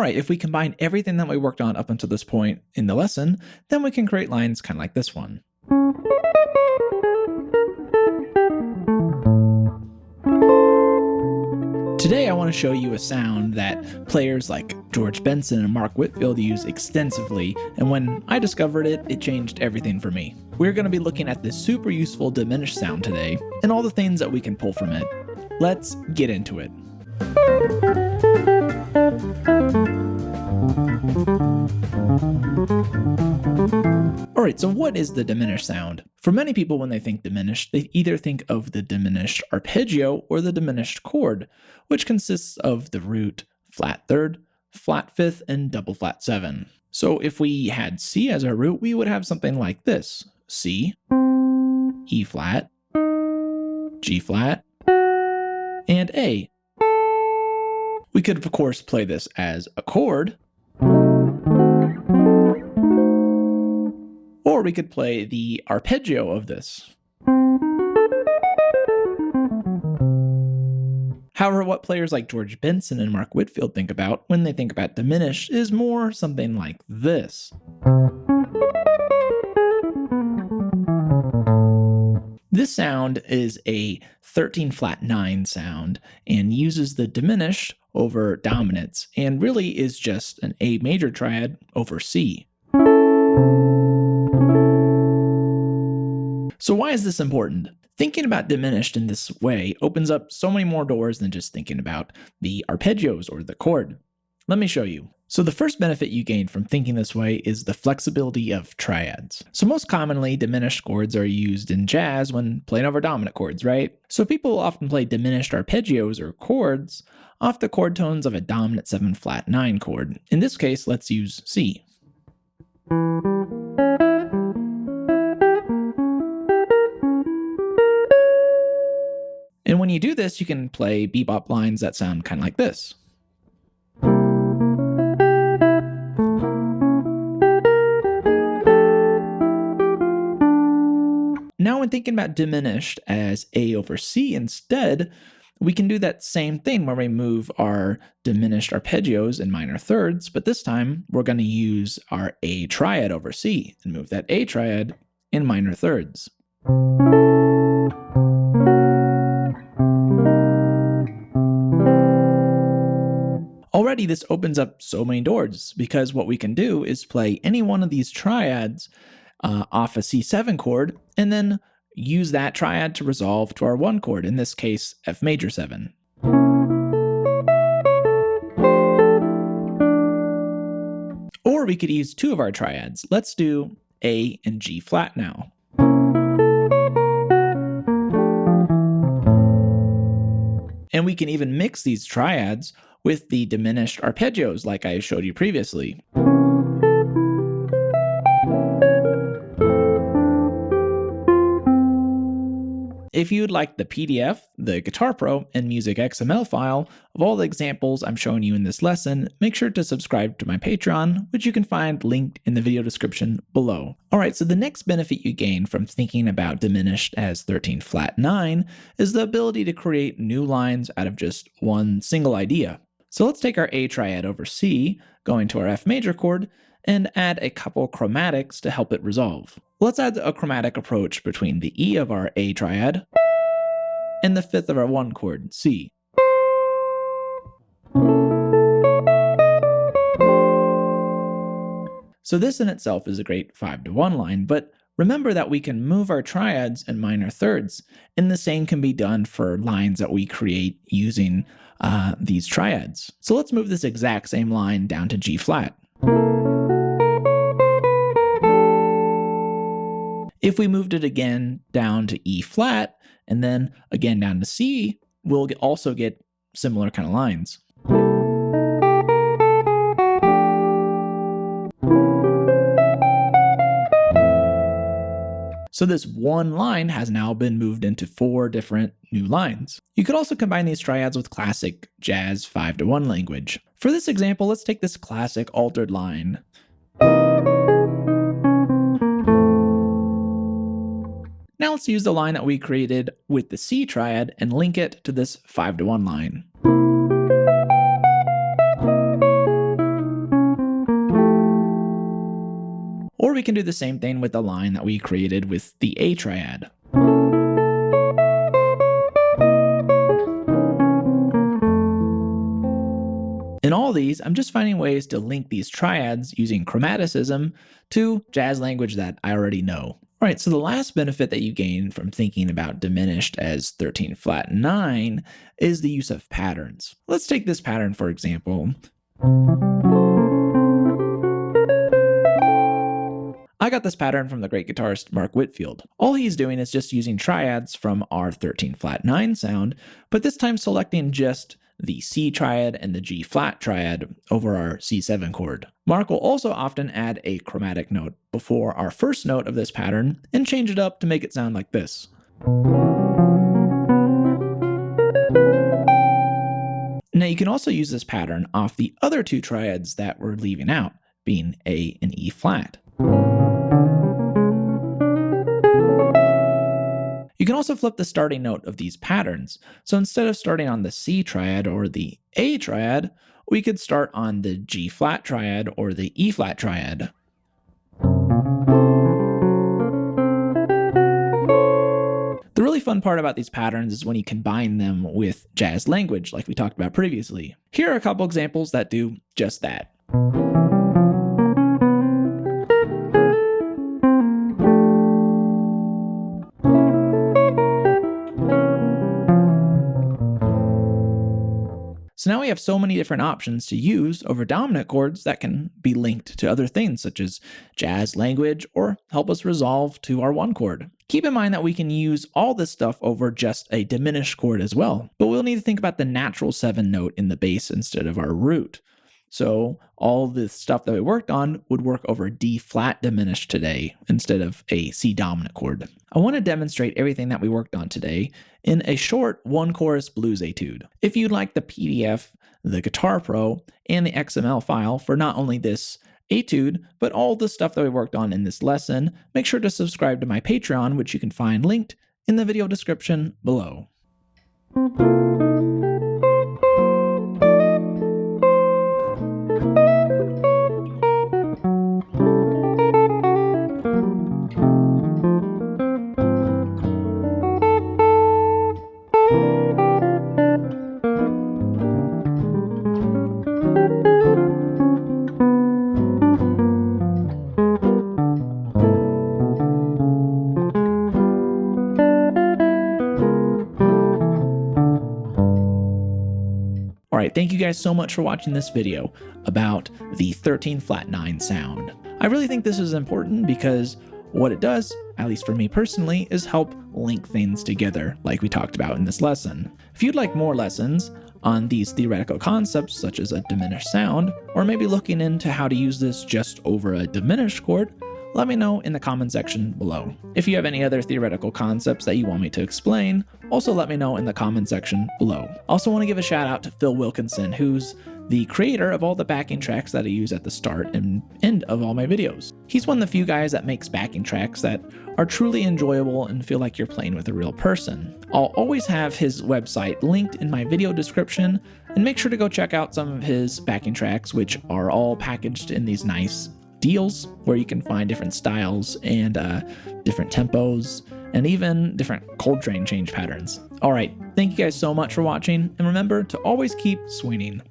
right, if we combine everything that we worked on up until this point in the lesson, then we can create lines kind of like this one. Today I want to show you a sound that players like George Benson and Mark Whitfield use extensively, and when I discovered it, it changed everything for me. We're going to be looking at this super useful diminished sound today, and all the things that we can pull from it. Let's get into it. Alright, so what is the diminished sound? For many people, when they think diminished, they either think of the diminished arpeggio or the diminished chord, which consists of the root, flat third, flat fifth, and double flat seven. So if we had C as our root, we would have something like this: C, E flat, G flat, and A. We could, of course, play this as a chord, or we could play the arpeggio of this. However, what players like George Benson and Mark Whitfield think about when they think about diminished is more something like this. This sound is a 13 flat 9 sound and uses the diminished over dominance, and really is just an A major triad over C. So why is this important? Thinking about diminished in this way opens up so many more doors than just thinking about the arpeggios or the chord. Let me show you. So the first benefit you gain from thinking this way is the flexibility of triads. So most commonly, diminished chords are used in jazz when playing over dominant chords, right? So people often play diminished arpeggios or chords off the chord tones of a dominant 7 flat 9 chord. In this case, let's use C. And when you do this, you can play bebop lines that sound kind of like this. Now when thinking about diminished as A over C instead, we can do that same thing where we move our diminished arpeggios in minor thirds, but this time we're going to use our A triad over C and move that A triad in minor thirds. Already this opens up so many doors, because what we can do is play any one of these triads off a C7 chord, and then use that triad to resolve to our 1 chord, in this case F major 7. Or we could use 2 of our triads. Let's do A and G flat now. And we can even mix these triads with the diminished arpeggios like I showed you previously. If you'd like the PDF, the Guitar Pro, and Music XML file of all the examples I'm showing you in this lesson, make sure to subscribe to my Patreon, which you can find linked in the video description below. Alright, so the next benefit you gain from thinking about diminished as 13 flat 9 is the ability to create new lines out of just one single idea. So let's take our A triad over C, going to our F major chord, and add a couple chromatics to help it resolve. Let's add a chromatic approach between the E of our A triad and the 5th of our 1 chord, C. So this in itself is a great 5-to-1 line, but remember that we can move our triads in minor thirds, and the same can be done for lines that we create using these triads. So let's move this exact same line down to G flat. If we moved it again down to E flat, and then again down to C, we'll also get similar kind of lines. So this one line has now been moved into 4 different new lines. You could also combine these triads with classic jazz 5-to-1 language. For this example, let's take this classic altered line. Now let's use the line that we created with the C triad and link it to this 5-to-1 line. we can do the same thing with the line that we created with the A triad. In all these, I'm just finding ways to link these triads using chromaticism to jazz language that I already know. All right, so the last benefit that you gain from thinking about diminished as 13 flat 9 is the use of patterns. Let's take this pattern for example. I got this pattern from the great guitarist Mark Whitfield. All he's doing is just using triads from our 13 flat 9 sound, but this time selecting just the C triad and the G flat triad over our C7 chord. Mark will also often add a chromatic note before our first note of this pattern and change it up to make it sound like this. Now you can also use this pattern off the other two triads that we're leaving out, being A and E flat. You can also flip the starting note of these patterns. So instead of starting on the C triad or the A triad, we could start on the G flat triad or the E flat triad. The really fun part about these patterns is when you combine them with jazz language like we talked about previously. Here are a couple examples that do just that. So now we have so many different options to use over dominant chords that can be linked to other things such as jazz language or help us resolve to our one chord. Keep in mind that we can use all this stuff over just a diminished chord as well, but we'll need to think about the natural 7 note in the bass instead of our root. So all the stuff that we worked on would work over D flat diminished today instead of a C dominant chord. I want to demonstrate everything that we worked on today in a short one chorus blues etude. If you'd like the PDF, the Guitar Pro, and the XML file for not only this etude, but all the stuff that we worked on in this lesson, make sure to subscribe to my Patreon, which you can find linked in the video description below. Alright, thank you guys so much for watching this video about the 13 flat 9 sound. I really think this is important because what it does, at least for me personally, is help link things together like we talked about in this lesson. If you'd like more lessons on these theoretical concepts such as a diminished sound, or maybe looking into how to use this just over a diminished chord, let me know in the comment section below. If you have any other theoretical concepts that you want me to explain, also let me know in the comment section below. Also want to give a shout out to Phil Wilkinson, who's the creator of all the backing tracks that I use at the start and end of all my videos. He's one of the few guys that makes backing tracks that are truly enjoyable and feel like you're playing with a real person. I'll always have his website linked in my video description, and make sure to go check out some of his backing tracks, which are all packaged in these nice deals where you can find different styles and different tempos and even different Coltrane change patterns. All right, thank you guys so much for watching, and remember to always keep swinging.